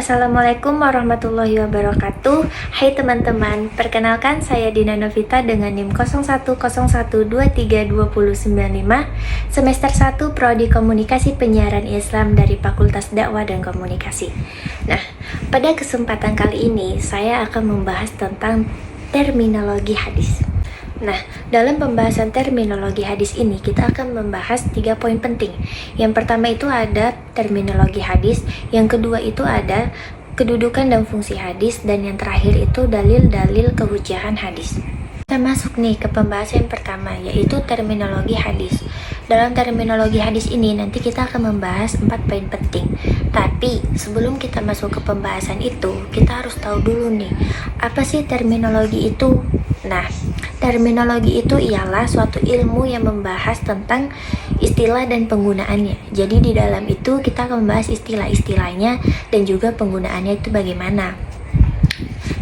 Assalamualaikum warahmatullahi wabarakatuh. Hai teman-teman, perkenalkan saya Dina Novita dengan NIM 0101232095, semester 1 Prodi Komunikasi Penyiaran Islam dari Fakultas Dakwah dan Komunikasi. Nah, pada kesempatan kali ini saya akan membahas tentang terminologi hadis. Nah, dalam pembahasan terminologi hadis ini kita akan membahas 3 poin penting. Yang pertama itu ada terminologi hadis, yang kedua itu ada kedudukan dan fungsi hadis, dan yang terakhir itu dalil-dalil kehujahan hadis. Kita masuk nih ke pembahasan yang pertama, yaitu terminologi hadis. Dalam terminologi hadis ini nanti kita akan membahas 4 poin penting. Tapi sebelum kita masuk ke pembahasan itu, kita harus tahu dulu nih, apa sih terminologi itu? Nah, terminologi itu ialah suatu ilmu yang membahas tentang istilah dan penggunaannya. Jadi di dalam itu kita akan membahas istilah-istilahnya dan juga penggunaannya itu bagaimana.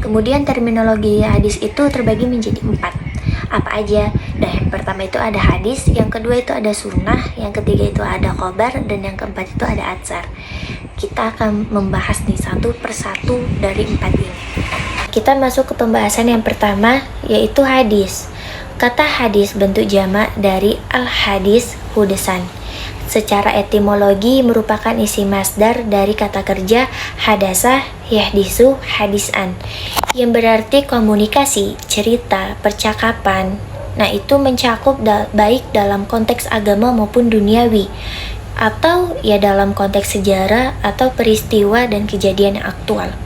Kemudian terminologi hadis itu terbagi menjadi 4. Apa aja? Nah, yang pertama itu ada hadis, yang kedua itu ada sunnah, yang ketiga itu ada khobar, dan yang keempat itu ada atsar. Kita akan membahas nih satu persatu dari 4 ini. Kita masuk ke pembahasan yang pertama, yaitu hadis. Kata hadis bentuk jamak dari al-hadis hudesan. Secara etimologi merupakan isi masdar dari kata kerja hadasah yahdisu hadisan, yang berarti komunikasi, cerita, percakapan. Nah, itu mencakup baik dalam konteks agama maupun duniawi, atau ya dalam konteks sejarah atau peristiwa dan kejadian yang aktual.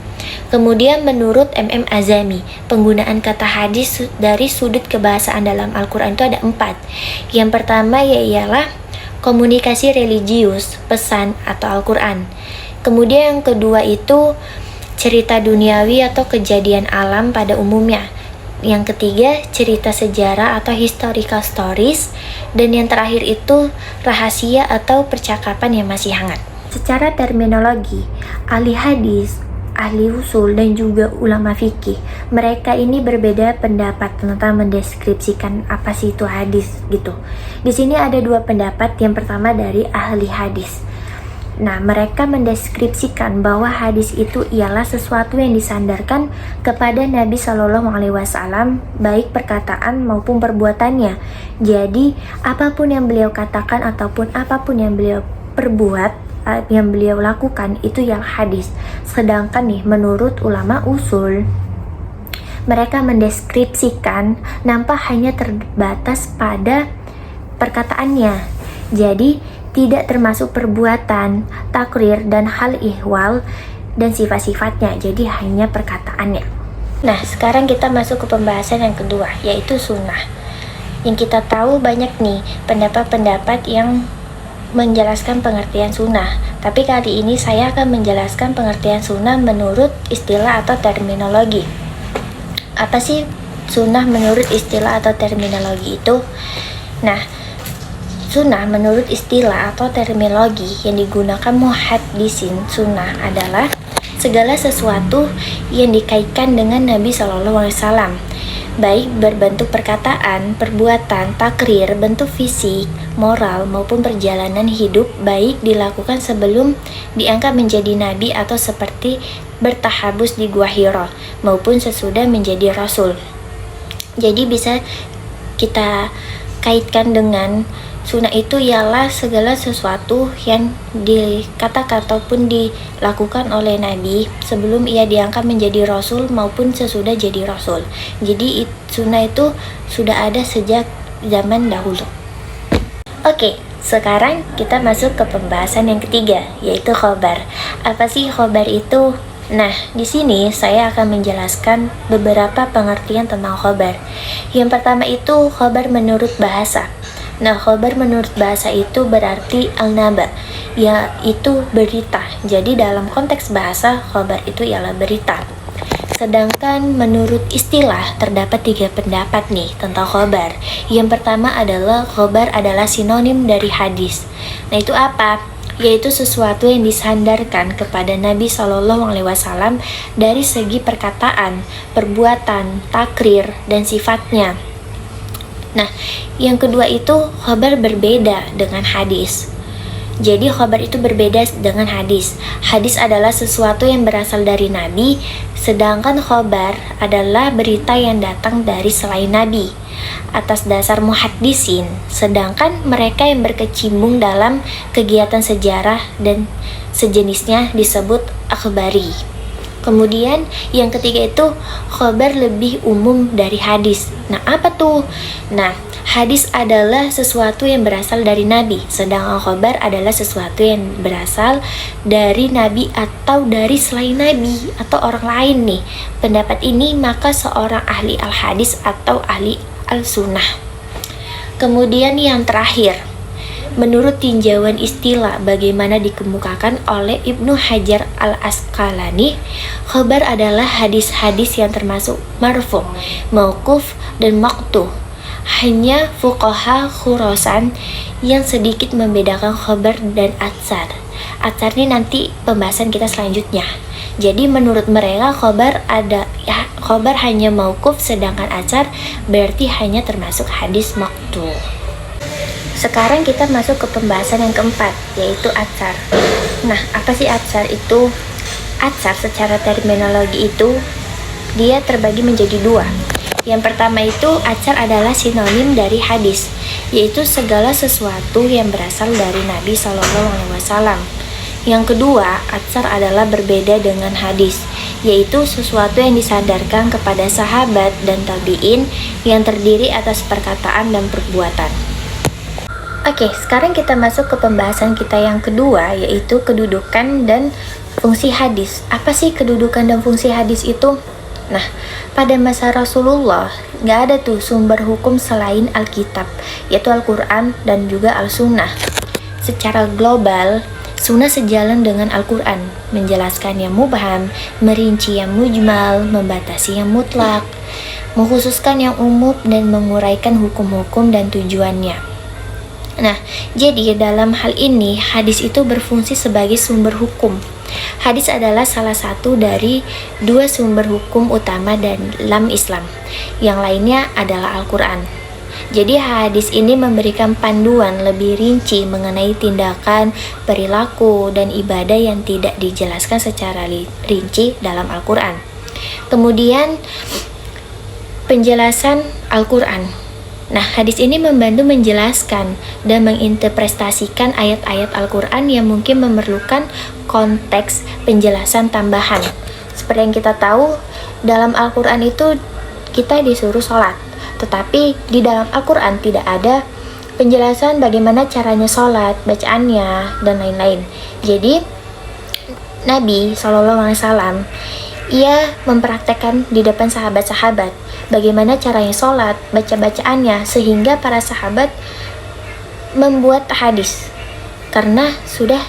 Kemudian menurut M.M. Azami, penggunaan kata hadis dari sudut kebahasaan dalam Al-Quran itu ada 4. Yang pertama ialah komunikasi religius, pesan atau Al-Quran. Kemudian yang kedua itu cerita duniawi atau kejadian alam pada umumnya. Yang ketiga cerita sejarah atau historical stories. Dan yang terakhir itu rahasia atau percakapan yang masih hangat. Secara terminologi, ahli hadis, ahli usul, dan juga ulama fikih, mereka ini berbeda pendapat tentang mendeskripsikan apa sih itu hadis gitu. Di sini ada 2 pendapat. Yang pertama dari ahli hadis. Nah, mereka mendeskripsikan bahwa hadis itu ialah sesuatu yang disandarkan kepada Nabi Shallallahu Alaihi Wasallam, baik perkataan maupun perbuatannya. Jadi, apapun yang beliau katakan ataupun apapun yang beliau perbuat, yang beliau lakukan itu yang hadis. Sedangkan nih menurut ulama usul, mereka mendeskripsikan nampak hanya terbatas pada perkataannya. Jadi tidak termasuk perbuatan, takrir, dan hal ihwal dan sifat-sifatnya. Jadi hanya perkataannya. Nah, sekarang kita masuk ke pembahasan yang kedua, yaitu sunnah. Yang kita tahu banyak nih pendapat-pendapat yang menjelaskan pengertian sunnah, tapi kali ini saya akan menjelaskan pengertian sunnah menurut istilah atau terminologi. Apa sih sunnah menurut istilah atau terminologi itu? Nah, sunnah menurut istilah atau terminologi yang digunakan muhaddisin sunnah adalah segala sesuatu yang dikaitkan dengan Nabi Shallallahu Alaihi Wasallam, baik berbentuk perkataan, perbuatan, takrir, bentuk fisik, moral, maupun perjalanan hidup, baik dilakukan sebelum diangkat menjadi nabi atau seperti bertahabus di Gua Hira, maupun sesudah menjadi rasul. Jadi bisa kita kaitkan dengan sunnah itu ialah segala sesuatu yang dikatakan ataupun dilakukan oleh Nabi sebelum ia diangkat menjadi Rasul maupun sesudah jadi Rasul. Jadi sunnah itu sudah ada sejak zaman dahulu. Oke, sekarang kita masuk ke pembahasan yang ketiga, yaitu khobar. Apa sih khobar itu? Nah, di sini saya akan menjelaskan beberapa pengertian tentang khobar. Yang pertama itu khobar menurut bahasa. Nah, khobar menurut bahasa itu berarti al-naba, yaitu berita. Jadi dalam konteks bahasa, khobar itu ialah berita. Sedangkan menurut istilah, terdapat 3 pendapat nih tentang khobar. Yang pertama adalah khobar adalah sinonim dari hadis. Nah, itu apa? Yaitu sesuatu yang disandarkan kepada Nabi Shallallahu Alaihi Wasallam dari segi perkataan, perbuatan, takrir, dan sifatnya. Nah, yang kedua itu khobar berbeda dengan hadis. Jadi khobar itu berbeda dengan hadis. Hadis adalah sesuatu yang berasal dari Nabi, sedangkan khobar adalah berita yang datang dari selain Nabi atas dasar muhaddisin, sedangkan mereka yang berkecimpung dalam kegiatan sejarah dan sejenisnya disebut akhbari. Kemudian yang ketiga itu khobar lebih umum dari hadis. Nah, apa tuh? Nah, hadis adalah sesuatu yang berasal dari Nabi, sedangkan khobar adalah sesuatu yang berasal dari Nabi atau dari selain Nabi atau orang lain nih. Pendapat ini maka seorang ahli al-hadis atau ahli al-sunnah. Kemudian yang terakhir, menurut tinjauan istilah bagaimana dikemukakan oleh Ibnu Hajar al-Asqalani, khabar adalah hadis-hadis yang termasuk marfu', mauquf, dan maqtu'. Hanya fuqaha Khurasan yang sedikit membedakan khabar dan atsar. Atsar ini nanti pembahasan kita selanjutnya. Jadi menurut mereka khabar hanya mauquf, sedangkan atsar berarti hanya termasuk hadis maqtu'. Sekarang kita masuk ke pembahasan yang keempat, yaitu atsar. Nah, apa sih atsar itu? Atsar secara terminologi itu dia terbagi menjadi dua. Yang pertama itu atsar adalah sinonim dari hadis, yaitu segala sesuatu yang berasal dari Nabi SAW. Yang kedua, atsar adalah berbeda dengan hadis, yaitu sesuatu yang disandarkan kepada sahabat dan tabi'in yang terdiri atas perkataan dan perbuatan. Oke, sekarang kita masuk ke pembahasan kita yang kedua, yaitu kedudukan dan fungsi hadis. Apa sih kedudukan dan fungsi hadis itu? Nah, pada masa Rasulullah, nggak ada tuh sumber hukum selain Alkitab, yaitu Al-Quran dan juga Al-Sunnah. Secara global, Sunnah sejalan dengan Al-Quran, menjelaskan yang mubham, merinci yang mujmal, membatasi yang mutlak, mengkhususkan yang umum, dan menguraikan hukum-hukum dan tujuannya. Nah, jadi dalam hal ini hadis itu berfungsi sebagai sumber hukum. Hadis adalah salah satu dari dua sumber hukum utama dalam Islam. Yang lainnya adalah Al-Quran. Jadi hadis ini memberikan panduan lebih rinci mengenai tindakan, perilaku, dan ibadah yang tidak dijelaskan secara rinci dalam Al-Quran. Kemudian penjelasan Al-Quran. Nah, hadis ini membantu menjelaskan dan menginterpretasikan ayat-ayat Al-Quran yang mungkin memerlukan konteks penjelasan tambahan. Seperti yang kita tahu, dalam Al-Quran itu kita disuruh sholat, tetapi di dalam Al-Quran tidak ada penjelasan bagaimana caranya sholat, bacaannya, dan lain-lain. Jadi, Nabi SAW ia mempraktekkan di depan sahabat-sahabat bagaimana caranya sholat, baca-bacaannya, sehingga para sahabat membuat hadis karena sudah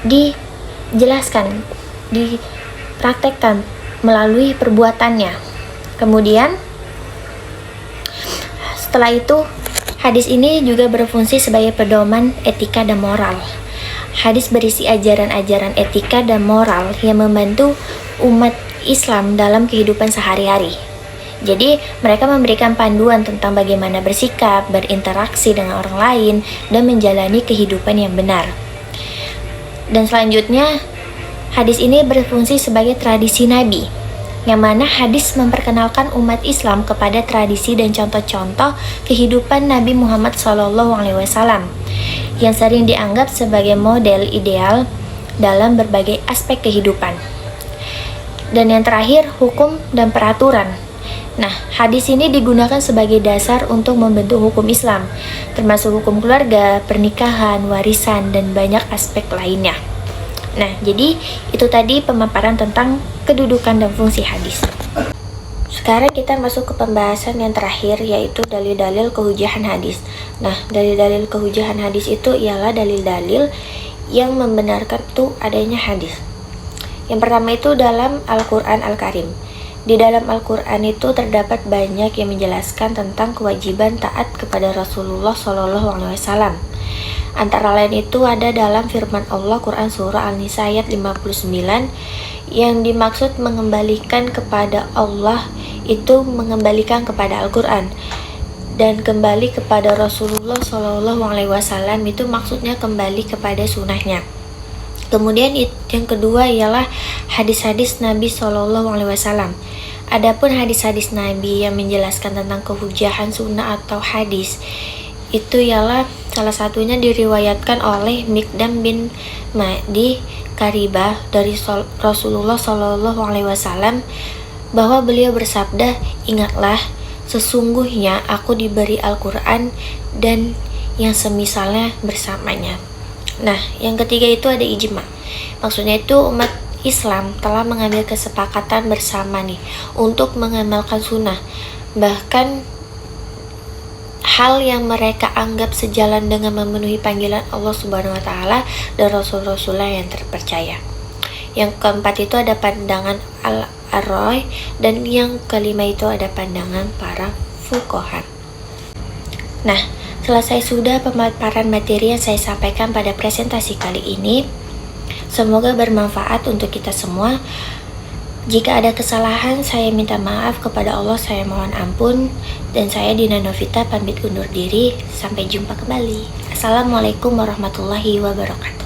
dijelaskan, dipraktekkan melalui perbuatannya. Kemudian setelah itu hadis ini juga berfungsi sebagai pedoman etika dan moral. Hadis berisi ajaran-ajaran etika dan moral yang membantu umat Islam dalam kehidupan sehari-hari. Jadi, mereka memberikan panduan tentang bagaimana bersikap, berinteraksi dengan orang lain, dan menjalani kehidupan yang benar. Dan selanjutnya, hadis ini berfungsi sebagai tradisi Nabi, yang mana hadis memperkenalkan umat Islam kepada tradisi dan contoh-contoh kehidupan Nabi Muhammad SAW, yang sering dianggap sebagai model ideal dalam berbagai aspek kehidupan. Dan yang terakhir, hukum dan peraturan. Nah, hadis ini digunakan sebagai dasar untuk membentuk hukum Islam, termasuk hukum keluarga, pernikahan, warisan, dan banyak aspek lainnya. Nah, jadi itu tadi pemaparan tentang kedudukan dan fungsi hadis. Sekarang kita masuk ke pembahasan yang terakhir, yaitu dalil-dalil kehujahan hadis. Nah, dalil-dalil kehujahan hadis itu ialah dalil-dalil yang membenarkan itu adanya hadis. Yang pertama itu dalam Al-Quran Al-Karim. Di dalam Al-Quran itu terdapat banyak yang menjelaskan tentang kewajiban taat kepada Rasulullah SAW. Antara lain itu ada dalam firman Allah Quran Surah An-Nisa ayat 59, yang dimaksud mengembalikan kepada Allah itu mengembalikan kepada Al-Quran. dan kembali kepada Rasulullah Shallallahu Alaihi Wasallam, itu maksudnya kembali kepada sunnahnya. Kemudian yang kedua ialah hadis-hadis Nabi Shallallahu Alaihi Wasallam. Adapun hadis-hadis Nabi yang menjelaskan tentang kehujahan sunnah atau hadis, itu ialah salah satunya diriwayatkan oleh Mikdam bin Ma'di Karibah dari Rasulullah Shallallahu Alaihi Wasallam bahwa beliau bersabda, "Ingatlah, sesungguhnya aku diberi Al-Quran dan yang semisalnya bersamanya." Nah, yang ketiga itu ada ijma. Maksudnya itu umat Islam telah mengambil kesepakatan bersama nih untuk mengamalkan sunnah. Bahkan hal yang mereka anggap sejalan dengan memenuhi panggilan Allah Subhanahu wa taala dan rasul-rasulnya yang terpercaya. Yang keempat itu ada pandangan Al-Arroy, dan yang kelima itu ada pandangan para fuqaha. Nah, selesai sudah pemaparan materi yang saya sampaikan pada presentasi kali ini. Semoga bermanfaat untuk kita semua. Jika ada kesalahan, saya minta maaf kepada Allah, saya mohon ampun. Dan saya Dina Novita pamit undur diri. Sampai jumpa kembali. Assalamualaikum warahmatullahi wabarakatuh.